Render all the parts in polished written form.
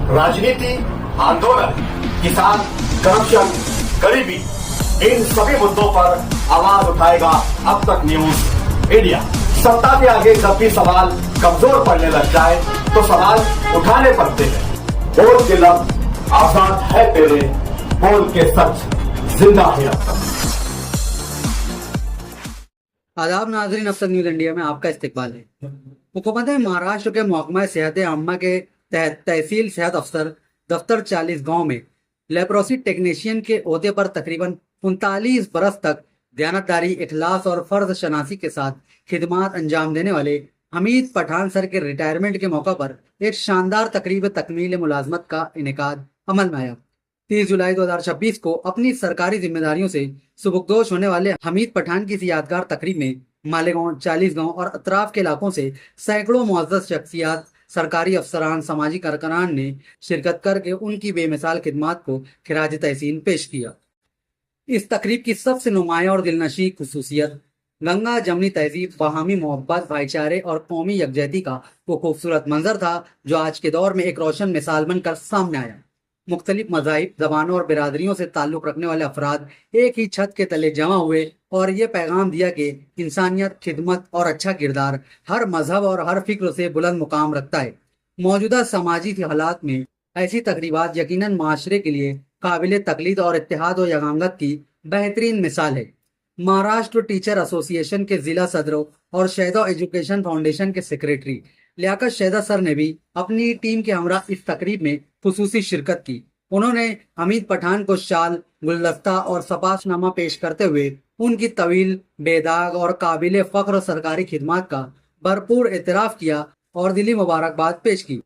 राजनीति, आंदोलन, किसान, करप्शन, गरीबी, इन सभी मुद्दों पर आवाज उठाएगा अब तक न्यूज इंडिया। सत्ता के आगे जब भी सवाल कमजोर पड़ने लग जाए तो सवाल उठाने पड़ते हैं। बोल के लफ्ज आजाद है तेरे, बोल के सच जिंदा है अब तक। आदाब नाजरीन, अब तक न्यूज इंडिया में आपका इस्तकबाल है। हुकूमत महाराष्ट्र के महकमा सेहत आम्मा के तहत तहसील सेहत अफसर दफ्तर 40 गांव में लेप्रोसी टेक्नीशियन के ओहदे पर तकरीबन 39 बरस तक दयानतदारी, इखलास और फर्ज शनासी के साथ खिदमात अंजाम देने वाले हमीद पठान सर के रिटायरमेंट के मौका पर एक शानदार तकरीब तकमील मुलाजमत का इनेकाद अमल में आया। 30 जुलाई 2026 को अपनी सरकारी जिम्मेदारियों से सुबुकदोश होने वाले हमीद पठान की इस यादगार तकरीब में मालेगांव, 40 गांव और अतराफ के इलाकों से सैकड़ों मुअज़्ज़ज़ शख्सियात, सरकारी अफसरान, सामाजिक कारकुनान ने शिरकत करके उनकी बेमिसाल खिदमात को खिराज तहसीन पेश किया। इस तकरीब की सबसे नुमायां और दिलनशी खुसूसियत गंगा जमनी तहजीब, बाहमी मोहब्बत, भाईचारे और कौमी यकजहती का वो खूबसूरत मंजर था जो आज के दौर में एक रोशन मिसाल बनकर सामने आया। मुख्तलिफ मज़ाहिब, ज़बानों और बिरादरियों से ताल्लुक़ रखने वाले अफराद एक ही छत के तले जमा हुए और ये पैगाम दिया कि इंसानियत, खिदमत और अच्छा किरदार हर मजहब और हर फिक्र से बुलंद मुकाम रखता है। मौजूदा समाजी हालात में ऐसी तकरीबात यकीनन माशरे के लिए काबिल तकलीद और इत्तेहाद और यगांगत की बेहतरीन मिसाल है। महाराष्ट्र टीचर एसोसिएशन के ज़िला सदरों और शहदा एजुकेशन फाउंडेशन के सेक्रेटरी लियाकत शहदा सर ने भी अपनी टीम के हमरा इस तकरीब में खुसूसी शिरकत की। उन्होंने हमीद पठान को शाल, गुलदस्ता और सपाशनामा पेश करते हुए उनकी तवील, बेदाग और काबिल फ़ख्र सरकारी खिदमात का भरपूर एतराफ़ किया और दिली मुबारकबाद पेश की।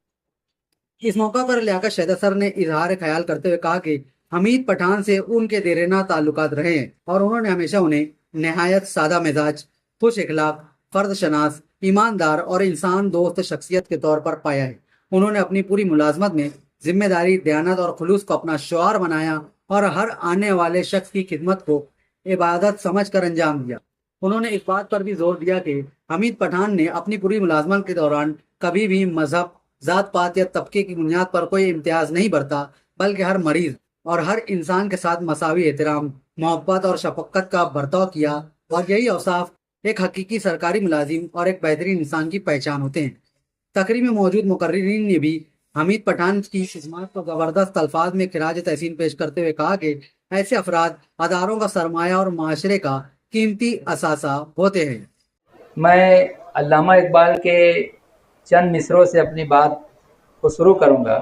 इस मौका पर लियाकत शहदा सर ने इजहार ख्याल करते हुए कहा कि हमीद पठान से उनके देरेना ताल्लुकात रहे हैं और उन्होंने हमेशा उन्हें नहायत सादा मिजाज, खुश इखलाक, फर्द शनास, ईमानदार और इंसान दोस्त शख्सियत के तौर पर पाया है। उन्होंने अपनी पूरी मुलाजमत में जिम्मेदारी, दयानत और खुलूस को अपना शुआर बनाया और हर आने वाले शख्स की खिदमत को इबादत समझकर अंजाम दिया। उन्होंने इस बात पर भी जोर दिया कि हमीद पठान ने अपनी पूरी मुलाजमत के दौरान कभी भी मजहब, जात पात या तबके की बुनियाद पर कोई इम्तियाज नहीं बरता, बल्कि हर मरीज और हर इंसान के साथ मसावी एहतराम, मोहब्बत और शफकत का बर्ताव किया और यही औसाफ एक हकीकी सरकारी मुलाजिम और एक बेहतरीन इंसान की पहचान होते हैं। तकरीब में मौजूद मुकर्रिरीन ने भी हमीद पठान की खिदमत को ज़बरदस्त अल्फाज में खिराज तहसीन पेश करते हुए कहा कि ऐसे अफराद अदारों का सरमाया और माशरे का कीमती असासा होते हैं। मैं अल्लामा इकबाल के चंद मिसरों से अपनी बात को शुरू करूँगा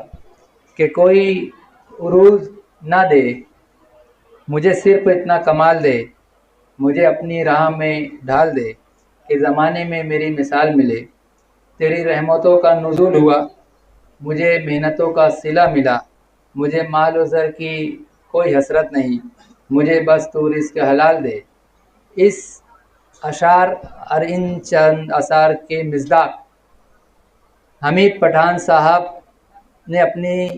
कि कोई उरूज ना दे, मुझे सिर्फ इतना कमाल दे, मुझे अपनी राह में ढाल दे कि ज़माने में मेरी मिसाल मिले। तेरी रहमतों का नुज़ूल हुआ, मुझे मेहनतों का सिला मिला। मुझे माल और ज़र की कोई हसरत नहीं, मुझे बस तू रिज़्क़ हलाल दे। इस अशार और इन चंद असार के मिज़दाक हमीद पठान साहब ने अपनी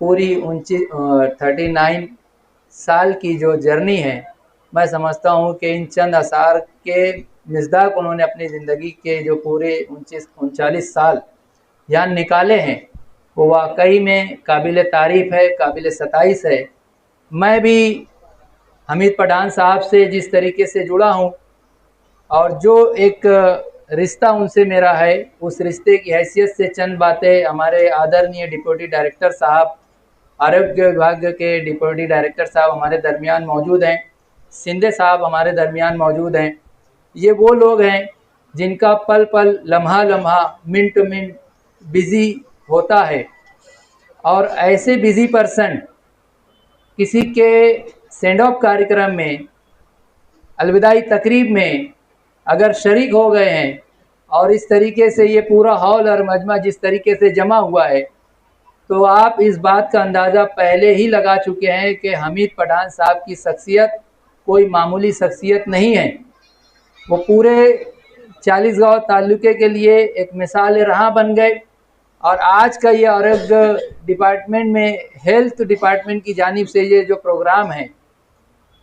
पूरी 39 साल की जो जर्नी है, मैं समझता हूँ कि इन चंद असार के मिज़दाक उन्होंने अपनी ज़िंदगी के जो पूरे 39 साल यहाँ निकाले हैं, वो वाकई में काबिल तारीफ़ है, काबिल सताइश है। मैं भी हमीद पठान साहब से जिस तरीके से जुड़ा हूँ और जो एक रिश्ता उनसे मेरा है, उस रिश्ते की हैसियत से चंद बातें हमारे आदरणीय डिप्टी डायरेक्टर साहब, आरोग्य विभाग के डिप्टी डायरेक्टर साहब हमारे दरमियान मौजूद हैं, सिंधे साहब हमारे दरमियान मौजूद हैं। ये वो लोग हैं जिनका पल पल, लम्हा लम्हा, मिनट मिनट बिज़ी होता है और ऐसे बिज़ी पर्सन किसी के सेंड ऑफ कार्यक्रम में, अलविदाई तकरीब में अगर शरीक हो गए हैं और इस तरीके से ये पूरा हॉल और मजमा जिस तरीके से जमा हुआ है, तो आप इस बात का अंदाज़ा पहले ही लगा चुके हैं कि हमीद पठान साहब की शख्सियत कोई मामूली शख्सियत नहीं है। वो पूरे 40 गाँव ताल्लुके के लिए एक मिसाल राह बन गए और आज का ये आरोग्य डिपार्टमेंट में, हेल्थ डिपार्टमेंट की जानिब से ये जो प्रोग्राम है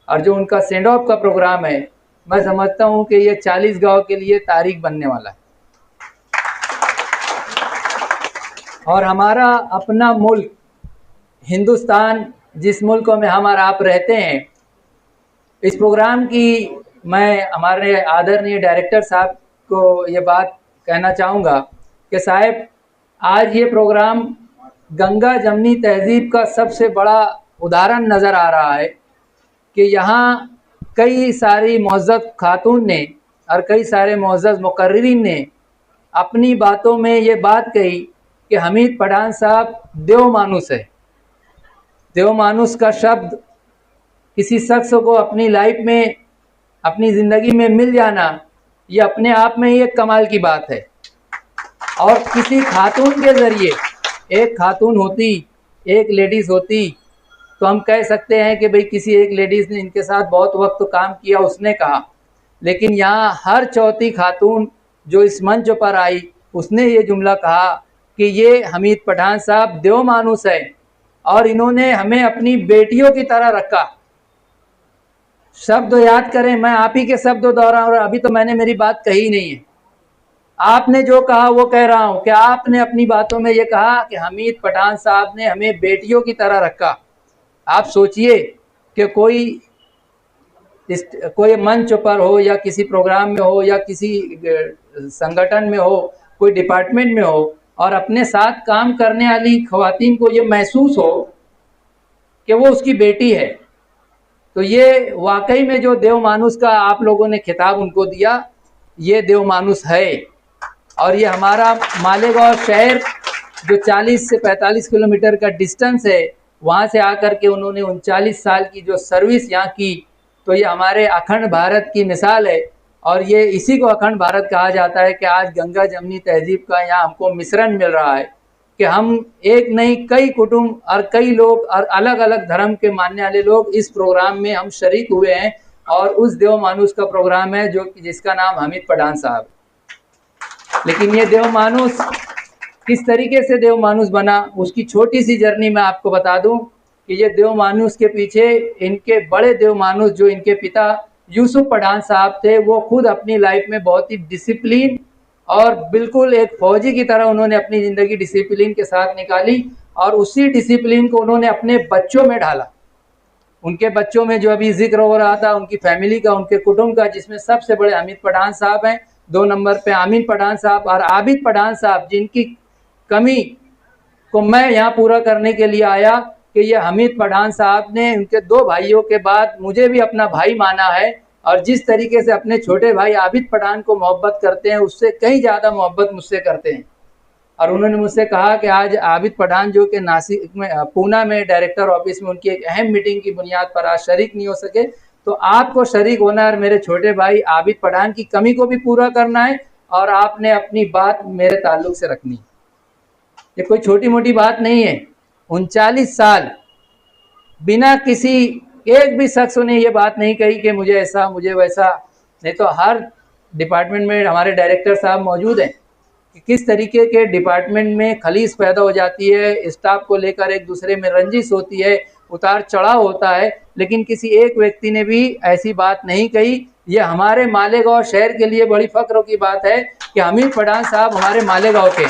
और जो उनका सेंड ऑफ का प्रोग्राम है, मैं समझता हूँ कि ये 40 गाँव के लिए तारीख बनने वाला है। और हमारा अपना मुल्क हिंदुस्तान जिस मुल्क में हम और आप रहते हैं, इस प्रोग्राम की मैं हमारे आदरणीय डायरेक्टर साहब को ये बात कहना चाहूँगा कि साहब, आज ये प्रोग्राम गंगा जमनी तहजीब का सबसे बड़ा उदाहरण नज़र आ रहा है कि यहाँ कई सारी मुअज़्ज़ज़ खातून ने और कई सारे मुअज़्ज़ज़ मुकर्रिरीन ने अपनी बातों में ये बात कही कि हमीद पठान साहब देव मानुस है। देव मानुस का शब्द किसी शख्स को अपनी लाइफ में, अपनी ज़िंदगी में मिल जाना, ये अपने आप में ही एक कमाल की बात है। और किसी खातून के ज़रिए, एक खातून होती, एक लेडीज़ होती, तो हम कह सकते हैं कि भाई किसी एक लेडीज़ ने इनके साथ बहुत वक्त काम किया, उसने कहा। लेकिन यहाँ हर चौथी खातून जो इस मंच पर आई, उसने ये जुमला कहा कि ये हमीद पठान साहब देव मानुस है और इन्होंने हमें अपनी बेटियों की तरह रखा। शब्द याद करें, मैं आप ही के शब्द दोहराऊं, अभी तो मैंने मेरी बात कही नहीं है। आपने जो कहा वो कह रहा हूं कि आपने अपनी बातों में ये कहा कि हमीद पठान साहब ने हमें बेटियों की तरह रखा। आप सोचिए कि कोई मंच पर हो या किसी प्रोग्राम में हो या किसी संगठन में हो, कोई डिपार्टमेंट में हो, और अपने साथ काम करने वाली ख़वातीन को ये महसूस हो कि वो उसकी बेटी है, तो ये वाकई में जो देव मानुस का आप लोगों ने खिताब उनको दिया, ये देव मानुस है। और ये हमारा मालेगांव शहर जो 40 से 45 किलोमीटर का डिस्टेंस है, वहाँ से आकर के उन्होंने 39 साल की जो सर्विस यहाँ की, तो ये हमारे अखंड भारत की मिसाल है। और ये इसी को अखंड भारत कहा जाता है कि आज गंगा जमनी तहजीब का यहाँ हमको मिश्रण मिल रहा है कि हम एक नहीं, कई कुटुंब और कई लोग और अलग अलग धर्म के मानने वाले लोग इस प्रोग्राम में हम शरीक हुए हैं। और उस देव मानुस का प्रोग्राम है जो जिसका नाम हमीद पठान साहब। लेकिन ये देव मानुस किस तरीके से देव मानुस बना, उसकी छोटी सी जर्नी मैं आपको बता दूं कि ये देव मानुस के पीछे इनके बड़े देव मानुस जो इनके पिता यूसुफ पठान साहब थे, वो खुद अपनी लाइफ में बहुत ही डिसिप्लिन और बिल्कुल एक फौजी की तरह उन्होंने अपनी ज़िंदगी डिसिप्लिन के साथ निकाली। और उसी डिसिप्लिन को उन्होंने अपने बच्चों में ढाला। उनके बच्चों में जो अभी जिक्र हो रहा था, उनकी फैमिली का, उनके कुटुंब का, जिसमें सबसे बड़े हमीद पठान साहब हैं, 2 नंबर पे आमीन पठान साहब और आबिद पठान साहब, जिनकी कमी को मैं यहाँ पूरा करने के लिए आया कि ये हमीद पठान साहब ने उनके 2 भाइयों के बाद मुझे भी अपना भाई माना है। और जिस तरीके से अपने छोटे भाई आबिद पठान को मोहब्बत करते हैं, उससे कहीं ज़्यादा मोहब्बत मुझसे करते हैं। और उन्होंने मुझसे कहा कि आज आबिद पठान जो कि नासिक में, पूना में डायरेक्टर ऑफिस में उनकी एक अहम मीटिंग की बुनियाद पर आज शरीक नहीं हो सके, तो आपको शरीक होना है और मेरे छोटे भाई आबिद पठान की कमी को भी पूरा करना है और आपने अपनी बात मेरे ताल्लुक से रखनी है। ये कोई छोटी मोटी बात नहीं है। 39 साल बिना किसी एक भी शख्स ने ये बात नहीं कही कि मुझे ऐसा, मुझे वैसा। नहीं तो हर डिपार्टमेंट में हमारे डायरेक्टर साहब मौजूद हैं कि किस तरीके के डिपार्टमेंट में खलीस पैदा हो जाती है, स्टाफ को लेकर एक दूसरे में रंजिश होती है, उतार चढ़ाव होता है, लेकिन किसी एक व्यक्ति ने भी ऐसी बात नहीं कही। ये हमारे मालेगांव शहर के लिए बड़ी फ़ख्र की बात है कि हमीद पठान साहब हमारे मालेगांव के।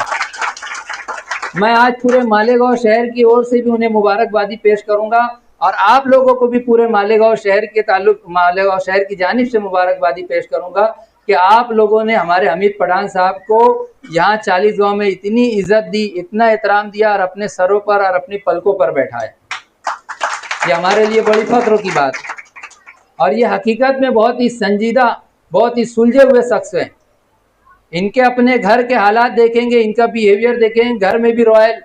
मैं आज पूरे मालेगांव शहर की ओर से भी उन्हें मुबारकबादी पेश करूंगा और आप लोगों को भी पूरे मालेगांव शहर के ताल्लुक, मालेगांव शहर की जानिब से मुबारकबादी पेश करूंगा कि आप लोगों ने हमारे हमीद पठान साहब को यहाँ 40 गाँव में इतनी इज्जत दी, इतना एहतराम दिया और अपने सरों पर और अपनी पलकों पर बैठाया। ये हमारे लिए बड़ी फ़ख्र की बात है। और ये हकीकत में बहुत ही संजीदा, बहुत ही सुलझे हुए शख्स हैं। इनके अपने घर के हालात देखेंगे, इनका बिहेवियर देखेंगे, घर में भी रॉयल,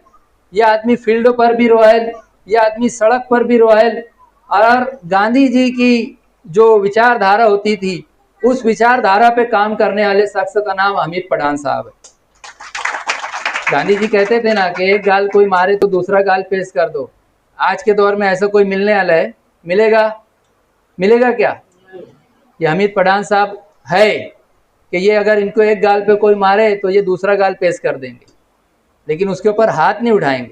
यह आदमी फील्डों पर भी रॉयल, यह आदमी सड़क पर भी रॉयल। और गांधी जी की जो विचारधारा होती थी, उस विचारधारा पे काम करने वाले शख्स का नाम हमीद पठान साहब है। गांधी जी कहते थे ना कि एक गाल कोई मारे तो दूसरा गाल पेश कर दो। आज के दौर में ऐसा कोई मिलने वाला है? मिलेगा क्या? ये हमीद पठान साहब है कि ये अगर इनको एक गाल पे कोई मारे तो ये दूसरा गाल पेश कर देंगे, लेकिन उसके ऊपर हाथ नहीं उठाएंगे।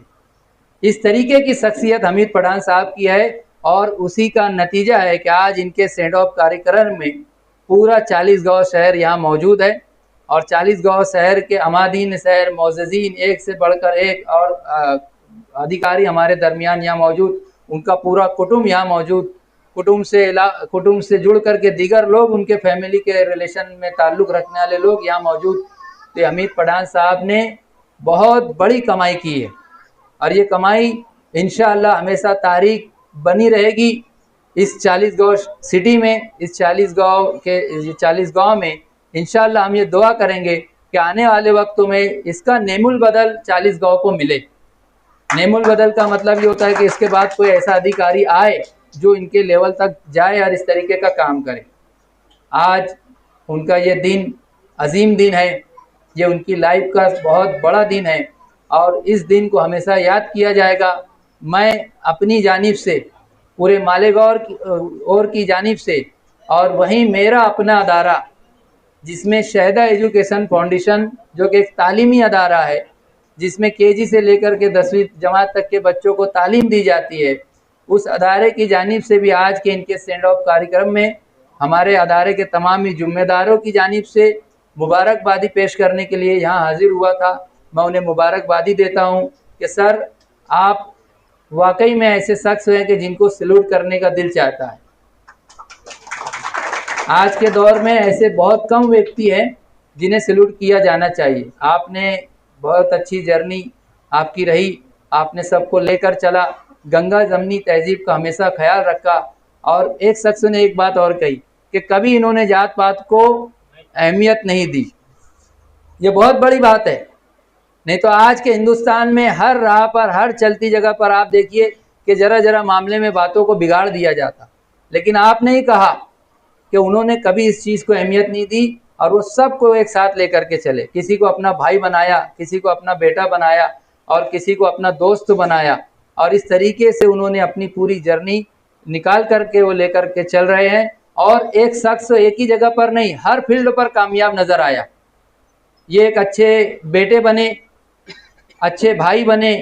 इस तरीके की शख्सियत हमीद पठान साहब की है और उसी का नतीजा है कि आज इनके सेंड ऑफ कार्यक्रम में पूरा 40 गाँव शहर यहाँ मौजूद है। और 40 गाँव शहर के अमादीन शहर, मोअज़्ज़ज़ीन, एक से बढ़कर एक, और अधिकारी हमारे दरमियान यहाँ मौजूद, उनका पूरा कुटुंब यहाँ मौजूद, कुटुंब से जुड़ करके दीगर लोग, उनके फैमिली के रिलेशन में ताल्लुक़ रखने वाले लोग यहाँ मौजूद। तो हमीद पठान साहब ने बहुत बड़ी कमाई की है और ये कमाई इंशाअल्लाह हमेशा तारीख बनी रहेगी इस 40 गाँव सिटी में, इस 40 गाँव में। इंशाअल्लाह हम ये दुआ करेंगे कि आने वाले वक्तों में इसका नेमुल बदल 40 गाँव को मिले। नेमुल बदल का मतलब ये होता है कि इसके बाद कोई ऐसा अधिकारी आए जो इनके लेवल तक जाए और इस तरीके का काम करे। आज उनका ये दिन अजीम दिन है, ये उनकी लाइफ का बहुत बड़ा दिन है और इस दिन को हमेशा याद किया जाएगा। मैं अपनी जानिब से, पूरे मालेगांव की जानिब से, और वहीं मेरा अपना अदारा जिसमें शहदा एजुकेशन फाउंडेशन, जो कि एक तालीमी अदारा है जिसमें केजी से लेकर के 10वीं जमात तक के बच्चों को तालीम दी जाती है, उस अदारे की जानिब से भी आज के इनके स्टैंड ऑफ कार्यक्रम में हमारे अदारे के तमाम जिम्मेदारों की जानिब से मुबारकबादी पेश करने के लिए यहाँ हाजिर हुआ था। मैं उन्हें मुबारकबादी देता हूँ कि सर, आप वाकई में ऐसे शख्स हैं कि जिनको सैल्यूट करने का दिल चाहता है। आज के दौर में ऐसे बहुत कम व्यक्ति हैं जिन्हें सैल्यूट किया जाना चाहिए। आपने बहुत अच्छी जर्नी आपकी रही, आपने सबको लेकर चला, गंगा जमनी तहजीब का हमेशा ख्याल रखा। और एक शख्स ने एक बात और कही कि कभी इन्होंने जात पात को अहमियत नहीं दी। ये बहुत बड़ी बात है। नहीं तो आज के हिंदुस्तान में हर राह पर, हर चलती जगह पर आप देखिए कि जरा जरा मामले में बातों को बिगाड़ दिया जाता, लेकिन आपने ही कहा कि उन्होंने कभी इस चीज़ को अहमियत नहीं दी और वो सबको एक साथ लेकर के चले। किसी को अपना भाई बनाया, किसी को अपना बेटा बनाया और किसी को अपना दोस्त बनाया, और इस तरीके से उन्होंने अपनी पूरी जर्नी निकाल करके वो लेकर के चल रहे हैं। और एक शख्स एक ही जगह पर नहीं, हर फील्ड पर कामयाब नज़र आया। ये एक अच्छे बेटे बने, अच्छे भाई बने,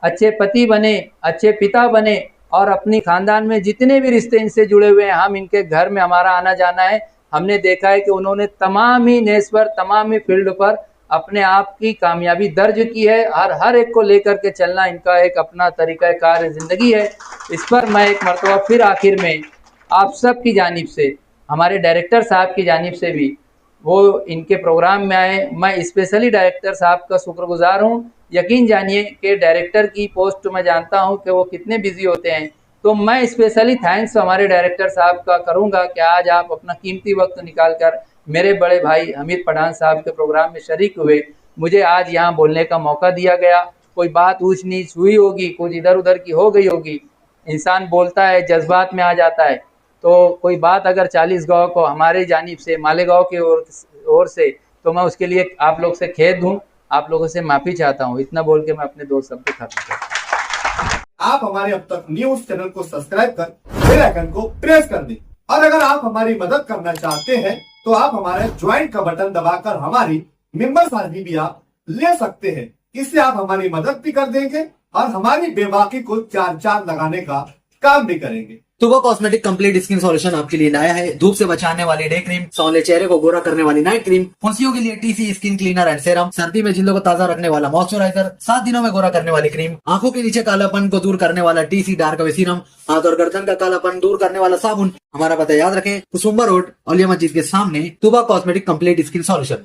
अच्छे पति बने, अच्छे पिता बने, और अपनी ख़ानदान में जितने भी रिश्ते इनसे जुड़े हुए हैं, हम इनके घर में हमारा आना जाना है, हमने देखा है कि उन्होंने तमाम ही नेस पर, तमाम ही फील्ड पर अपने आप की कामयाबी दर्ज की है। हर एक को लेकर के चलना इनका एक अपना तरीक़ा कार ज़िंदगी है। इस पर मैं एक मरतबा फिर आखिर में आप सब की जानिब से, हमारे डायरेक्टर साहब की जानिब से भी, वो इनके प्रोग्राम में आए, मैं स्पेशली डायरेक्टर साहब का शुक्रगुजार हूँ। यकीन जानिए कि डायरेक्टर की पोस्ट मैं जानता हूँ कि वो कितने बिजी होते हैं, तो मैं स्पेशली थैंक्स हमारे डायरेक्टर साहब का करूँगा कि आज आप अपना कीमती वक्त निकाल कर मेरे बड़े भाई हमीद पठान साहब के प्रोग्राम में शरीक हुए। मुझे आज यहाँ बोलने का मौका दिया गया। कोई बात ऊंच नीच हुई होगी, कुछ इधर उधर की हो गई होगी, इंसान बोलता है, जज्बात में आ जाता है, तो कोई बात अगर 40 गाँव को हमारे जानिब से, मालेगांव की ओर से, तो मैं उसके लिए आप लोग से खेद हूँ, आप लोगों से माफ़ी चाहता हूँ। इतना बोल के मैं अपने 2 शब्द खत्म करता हूँ। आप हमारे अब तक न्यूज चैनल को सब्सक्राइब कर बेल आइकन को प्रेस कर दें, और अगर आप हमारी मदद करना चाहते हैं तो आप हमारे ज्वाइन का बटन दबाकर हमारी मेंबर साझी भी आप ले सकते हैं। इससे आप हमारी मदद भी कर देंगे और हमारी बेबाकी को 4 चांद लगाने का काम भी करेंगे। तुबा कॉस्मेटिक कंप्लीट स्किन सॉल्यूशन आपके लिए लाया है धूप से बचाने वाली डे क्रीम, सौंदर्य चेहरे को गोरा करने वाली नाइट क्रीम, फुंसियों के लिए TC skin cleaner and serum, सर्दी में जिल्दों को ताजा रखने वाला मॉइस्चराइजर, 7 दिनों में गोरा करने वाली क्रीम, आंखों के नीचे कालापन को दूर करने वाला टीसी डार्क वे सीरम, हाथ और गर्दन का कालापन दूर करने वाला साबुन। हमारा पता याद रखें, कुसुम्बा रोड, औलिया मस्जिद के सामने, तुबा कॉस्मेटिक कंप्लीट स्किन सॉल्यूशन।